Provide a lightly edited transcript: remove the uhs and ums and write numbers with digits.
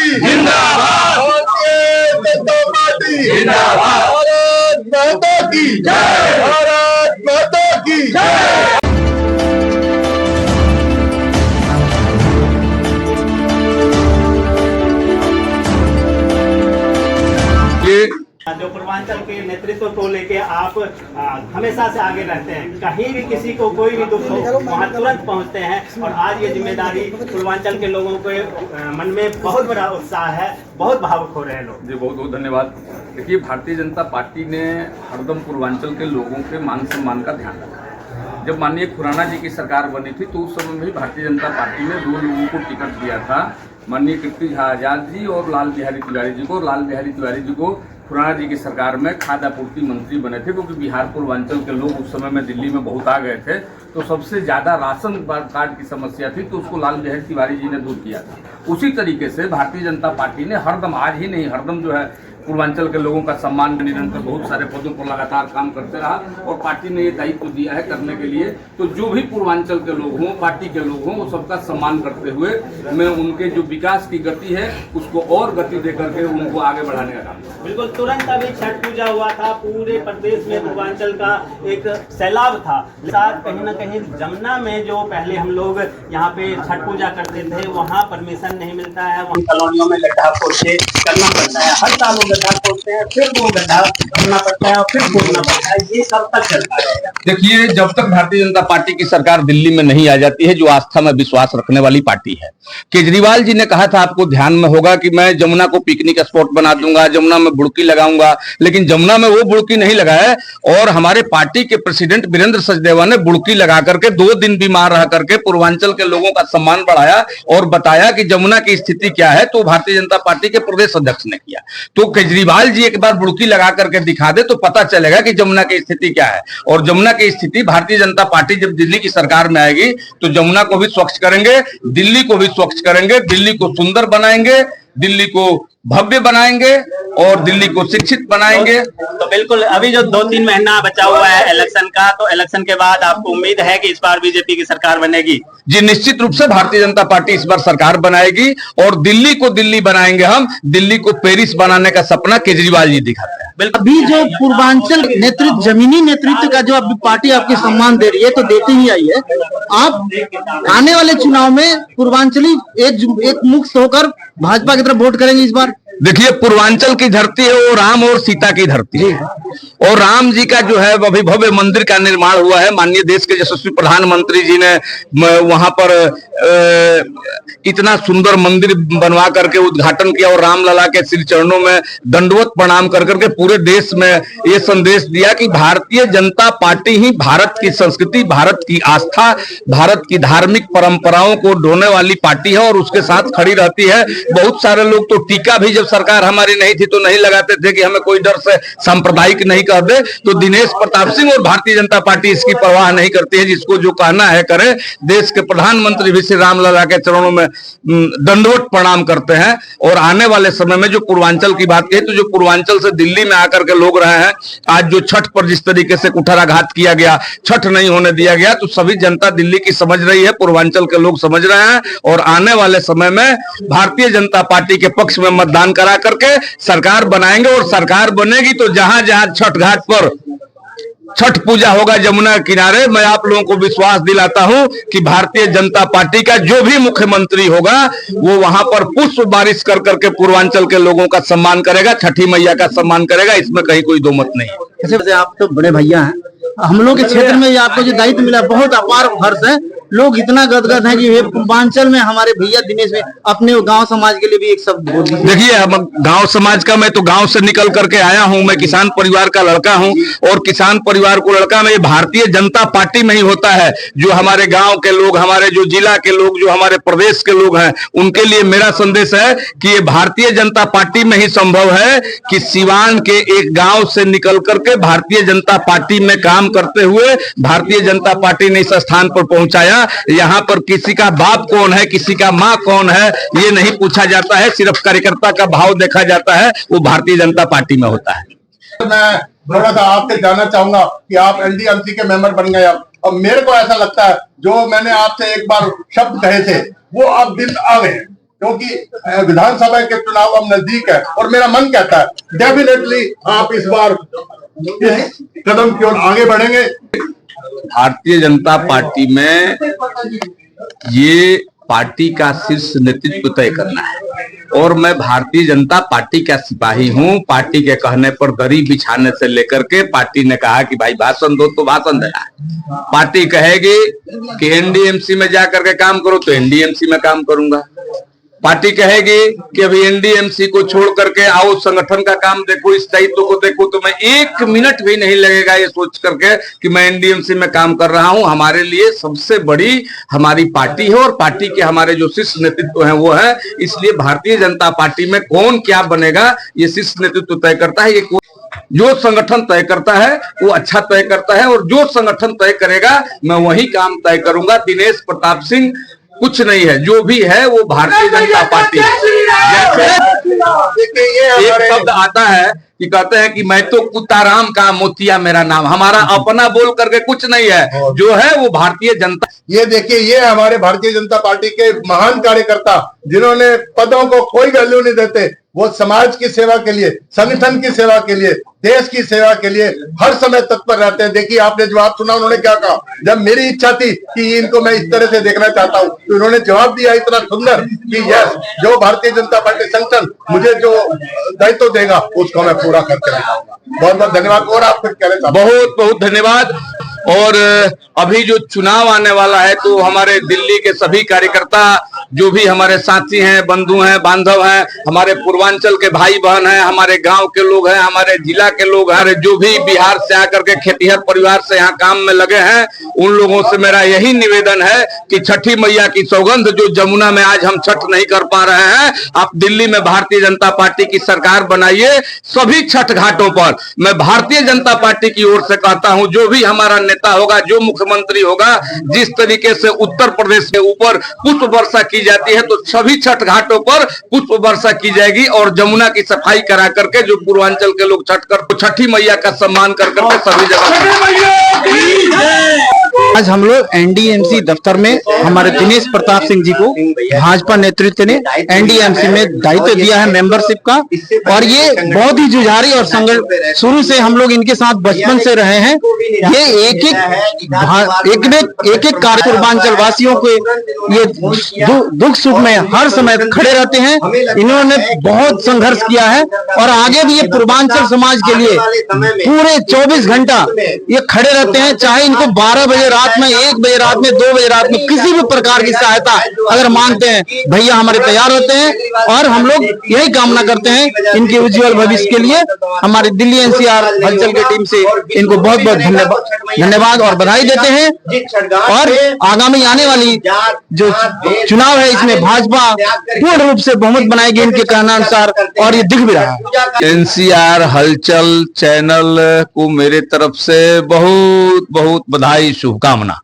जिंदाबाद, भारतीय जनता पार्टी जिंदाबाद, भारत माता की जय, भारत माता की जय। जो पूर्वांचल के नेतृत्व को लेके आप हमेशा से आगे रहते हैं, कहीं भी किसी को कोई भी दुख हो वहाँ तुरंत पहुँचते हैं और आज ये जिम्मेदारी पूर्वांचल के लोगों के मन में बहुत बड़ा उत्साह है, बहुत भावुक हो रहे हैं लोग। जी बहुत बहुत धन्यवाद। देखिए, भारतीय जनता पार्टी ने हरदम पूर्वांचल के लोगों के मान सम्मान का ध्यान रखा। जब माननीय खुराना जी की सरकार बनी थी तो उस समय में भी भारतीय जनता पार्टी ने 2 लोगों को टिकट दिया था, माननीय कीर्ति झा आजाद जी और लाल बिहारी तिवारी जी को। लाल बिहारी तिवारी जी को खुराना जी की सरकार में खाद्य आपूर्ति मंत्री बने थे, क्योंकि बिहार पूर्वांचल के लोग उस समय में दिल्ली में बहुत आ गए थे, तो सबसे ज़्यादा राशन कार्ड की समस्या थी, तो उसको लाल बिहारी तिवारी जी ने दूर किया था। उसी तरीके से भारतीय जनता पार्टी ने हरदम, आज ही नहीं हरदम जो है पूर्वांचल के लोगों का सम्मान निरंतर बहुत सारे पदों पर लगातार काम करते रहा और पार्टी ने ये दायित्व दिया है करने के लिए। तो जो भी पूर्वांचल के लोग हों, पार्टी के लोग हों, वो सबका सम्मान करते हुए मैं उनके जो विकास की गति है उसको और गति दे करके उनको आगे बढ़ाने का काम। बिल्कुल, तुरंत अभी छठ पूजा हुआ था, पूरे प्रदेश में पूर्वांचल का एक सैलाब था। साथ कहीं न कहीं जमुना में जो पहले हम लोग यहाँ पे छठ पूजा करते थे, वहाँ परमिशन नहीं मिलता है, वहाँ कॉलोनियों में गड्ढा खोद के करना पड़ता है, हर साल गड्ढा खोदते हैं, फिर वो गड्ढा भरना पड़ता है और फिर खोदना पड़ता है। ये कब तक चलता रहेगा? देखिए, जब तक भारतीय जनता पार्टी की सरकार दिल्ली में नहीं आ जाती है, जो आस्था में विश्वास रखने वाली पार्टी है। केजरीवाल जी ने कहा था, आपको ध्यान में होगा, कि मैं जमुना को पिकनिक स्पॉट बना दूंगा, जमुना में बुड़की लगाऊंगा, लेकिन जमुना में वो बुड़की नहीं लगाया और हमारे पार्टी के प्रेसिडेंट वीरेंद्र सचदेवा ने बुड़की लगा करके 2 दिन बीमार रह करके पूर्वांचल के लोगों का सम्मान बढ़ाया और बताया कि जमुना की स्थिति क्या है। तो भारतीय जनता पार्टी के प्रदेश अध्यक्ष ने किया। तो केजरीवाल जी एक बार बुड़की लगा करके दिखा दे तो पता चलेगा कि जमुना की स्थिति क्या है। और जमुना की स्थिति, भारतीय जनता पार्टी जब दिल्ली की सरकार में आएगी तो जमुना को भी स्वच्छ करेंगे, दिल्ली को भी स्वच्छ करेंगे, दिल्ली को सुंदर बनाएंगे, दिल्ली को भव्य बनाएंगे और दिल्ली को शिक्षित बनाएंगे। तो बिल्कुल, अभी जो 2-3 महीना बचा हुआ है इलेक्शन का, तो इलेक्शन के बाद आपको उम्मीद है कि इस बार बीजेपी की सरकार बनेगी? जी निश्चित रूप से भारतीय जनता पार्टी इस बार सरकार बनाएगी और दिल्ली को दिल्ली बनाएंगे हम। दिल्ली को पेरिस बनाने का सपना केजरीवाल जी दिखाते हैं। अभी जो पूर्वांचल नेतृत्व, जमीनी नेतृत्व का जो अभी पार्टी आपके सम्मान दे रही है, तो देती ही आई है। आप आने वाले चुनाव में पूर्वांचली एक मुक्त होकर भाजपा की तरफ वोट करेंगे इस बार? देखिए, पूर्वांचल की धरती है वो राम और सीता की धरती है और राम जी का जो है अभी भव्य मंदिर का निर्माण हुआ है। माननीय देश के यशस्वी प्रधानमंत्री जी ने वहां पर इतना सुंदर मंदिर बनवा करके उद्घाटन किया और रामलला के श्री चरणों में दंडवत प्रणाम कर करके पूरे देश में ये संदेश दिया कि भारतीय जनता पार्टी ही भारत की संस्कृति, भारत की आस्था, भारत की धार्मिक परंपराओं को ढोने वाली पार्टी है और उसके साथ खड़ी रहती है। बहुत सारे लोग तो टीका भी जब सरकार हमारी नहीं थी तो नहीं लगाते थे कि हमें कोई डर से सांप्रदायिक नहीं कह दे, तो दिनेश प्रताप सिंह और भारतीय जनता पार्टी इसकी परवाह नहीं करती है, जिसको जो कहना है करे। देश के प्रधानमंत्री भी श्री रामलला के चरणों में दंडवत प्रणाम करते हैं। और आने वाले समय में जो पूर्वांचल की बात कही, तो जो पूर्वांचल से दिल्ली में आकर के लोग रहे हैं, आज जो छठ पर जिस तरीके से कुठाराघात किया गया, छठ नहीं होने दिया गया, तो सभी जनता दिल्ली की समझ रही है, पूर्वांचल के लोग समझ रहे हैं और आने वाले समय में भारतीय जनता पार्टी के पक्ष में मतदान करा करके सरकार बनाएंगे। और सरकार बनेगी तो जहां जहां छठ घाट पर छठ पूजा होगा जमुना किनारे, मैं आप लोगों को विश्वास दिलाता हूं कि भारतीय जनता पार्टी का जो भी मुख्यमंत्री होगा वो वहां पर पुष्प बारिश कर करके पूर्वांचल के लोगों का सम्मान करेगा, छठी मैया का सम्मान करेगा, इसमें कहीं कोई दो मत नहीं है। जैसे आप तो बड़े भैया हैं, हम लोग के क्षेत्र में आपको जो दायित्व मिला बहुत अपार हर्ष है। लोग इतना गदगद हैं कि ये पूर्वांचल में हमारे भैया दिनेश में अपने गांव समाज के लिए भी एक शब्द बोल दीजिए। देखिए, हम गांव समाज का, मैं तो गांव से निकल करके आया हूं, मैं किसान परिवार का लड़का हूं और किसान परिवार को लड़का में भारतीय जनता पार्टी में ही होता है। जो हमारे गांव के लोग, हमारे जो जिला के लोग, जो हमारे प्रदेश के लोग हैं, उनके लिए मेरा संदेश है कि ये भारतीय जनता पार्टी में ही संभव है कि सिवान के एक गांव से निकल करके भारतीय जनता पार्टी में काम करते हुए भारतीय जनता पार्टी ने इस स्थान पर पहुंचाया। यहाँ पर किसी का बाप कौन है, किसी का माँ कौन है, ये नहीं पूछा जाता है, सिर्फ कार्यकर्ता का भाव देखा जाता है, वो भारतीय जनता पार्टी में होता है। मैं थोड़ा सा आपसे जानना चाहूंगा कि आप एलडीएमसी के मेंबर बन गए अब मेरे को ऐसा लगता है जो मैंने आपसे एक बार शब्द कहे थे वो अब दिन आ गए। क्योंकि विधानसभा के चुनाव अब नजदीक है और मेरा मन कहता है डेफिनेटली आप इस बार इस कदम की ओर आगे बढ़ेंगे। भारतीय जनता पार्टी में ये पार्टी का शीर्ष नेतृत्व तय करना है और मैं भारतीय जनता पार्टी का सिपाही हूं। पार्टी के कहने पर दरी बिछाने से लेकर के पार्टी ने कहा कि भाई भाषण दो तो भाषण देना है। पार्टी कहेगी कि एनडीएमसी में जाकर के काम करो तो एनडीएमसी में काम करूंगा। पार्टी कहेगी कि अभी एनडीएमसी को छोड़ करके आओ संगठन का काम देखो, इस दायित्व को देखो, तो मैं 1 मिनट भी नहीं लगेगा ये सोच करके कि मैं एनडीएमसी में काम कर रहा हूं। हमारे लिए सबसे बड़ी हमारी पार्टी है और पार्टी के हमारे जो शीर्ष नेतृत्व है वो है। इसलिए भारतीय जनता पार्टी में कौन क्या बनेगा ये शीर्ष नेतृत्व तय करता है। ये जो संगठन तय करता है वो अच्छा तय करता है और जो संगठन तय करेगा मैं वही काम तय करूंगा। दिनेश प्रताप सिंह कुछ नहीं है, जो भी है वो भारतीय जनता पार्टी है। एक शब्द आता है कि कहते हैं कि मैं तो कुत्ताराम का मोतिया मेरा नाम, हमारा अपना बोल करके कुछ नहीं है, जो है वो भारतीय जनता। ये देखिए, ये हमारे भारतीय जनता पार्टी के महान कार्यकर्ता जिन्होंने पदों को कोई वैल्यू नहीं देते, वो समाज की सेवा के लिए, संगठन की सेवा के लिए, देश की सेवा के लिए हर समय तत्पर रहते हैं। देखिए आपने जवाब सुना, उन्होंने क्या कहा। जब मेरी इच्छा थी कि इनको मैं इस तरह से देखना चाहता हूं तो उन्होंने जवाब दिया इतना सुंदर कि यस, जो भारतीय जनता पार्टी संगठन मुझे जो दायित्व देगा उसको मैं पूरा करके दिखाऊंगा। बहुत बहुत धन्यवाद। और आप कुछ कह रहे थे? बहुत बहुत धन्यवाद। और अभी जो चुनाव आने वाला है तो हमारे दिल्ली के सभी कार्यकर्ता जो भी हमारे साथी हैं, बंधु हैं, बांधव हैं, हमारे पूर्वांचल के भाई बहन हैं, हमारे गांव के लोग हैं, हमारे जिला के लोग हैं, जो भी बिहार से आकर के खेतिहर परिवार से यहाँ काम में लगे हैं, उन लोगों से मेरा यही निवेदन है कि छठी मैया की सौगंध जो जमुना में आज हम छठ नहीं कर पा रहे हैं, आप दिल्ली में भारतीय जनता पार्टी की सरकार बनाइए। सभी छठ घाटों पर मैं भारतीय जनता पार्टी की ओर से कहता हूं, जो भी हमारा नेता होगा, जो मुख्यमंत्री होगा, जिस तरीके से उत्तर प्रदेश के ऊपर पुष्प वर्षा की जाती है तो सभी छठ घाटों पर पुष्प वर्षा की जाएगी और जमुना की सफाई करा करके जो पूर्वांचल के लोग छठ कर छठी मैया का सम्मान कर करके सभी जगह। आज हम लोग एनडीएमसी दफ्तर में हमारे दिनेश प्रताप सिंह जी को भाजपा नेतृत्व ने एनडीएमसी में दायित्व दिया है मेंबरशिप का, और ये बहुत ही जुझारी और संघर्ष शुरू से हम लोग इनके साथ बचपन से रहे हैं। ये एक एक कार्य पूर्वांचल वासियों के ये दुख सुख में हर समय खड़े रहते हैं। इन्होंने बहुत संघर्ष किया है और आगे भी ये पूर्वांचल समाज के लिए पूरे 24 घंटा ये खड़े रहते हैं। चाहे इनको 12 बजे रात में, 1 बजे रात में, 2 बजे रात में किसी भी प्रकार की सहायता अगर मांगते हैं, भैया हमारे तैयार होते हैं। और हम लोग यही कामना करते हैं इनके उज्जवल भविष्य के लिए। हमारी दिल्ली एनसीआर हलचल की टीम से इनको बहुत बहुत धन्यवाद और बधाई देते हैं। और आगामी आने वाली जो चुनाव है इसमें भाजपा पूर्ण रूप से बहुमत बनाएगी इनके कहना अनुसार, और ये दिख भी रहा है। एनसीआर हलचल चैनल को मेरे तरफ से बहुत बहुत बधाई, शुभकामना।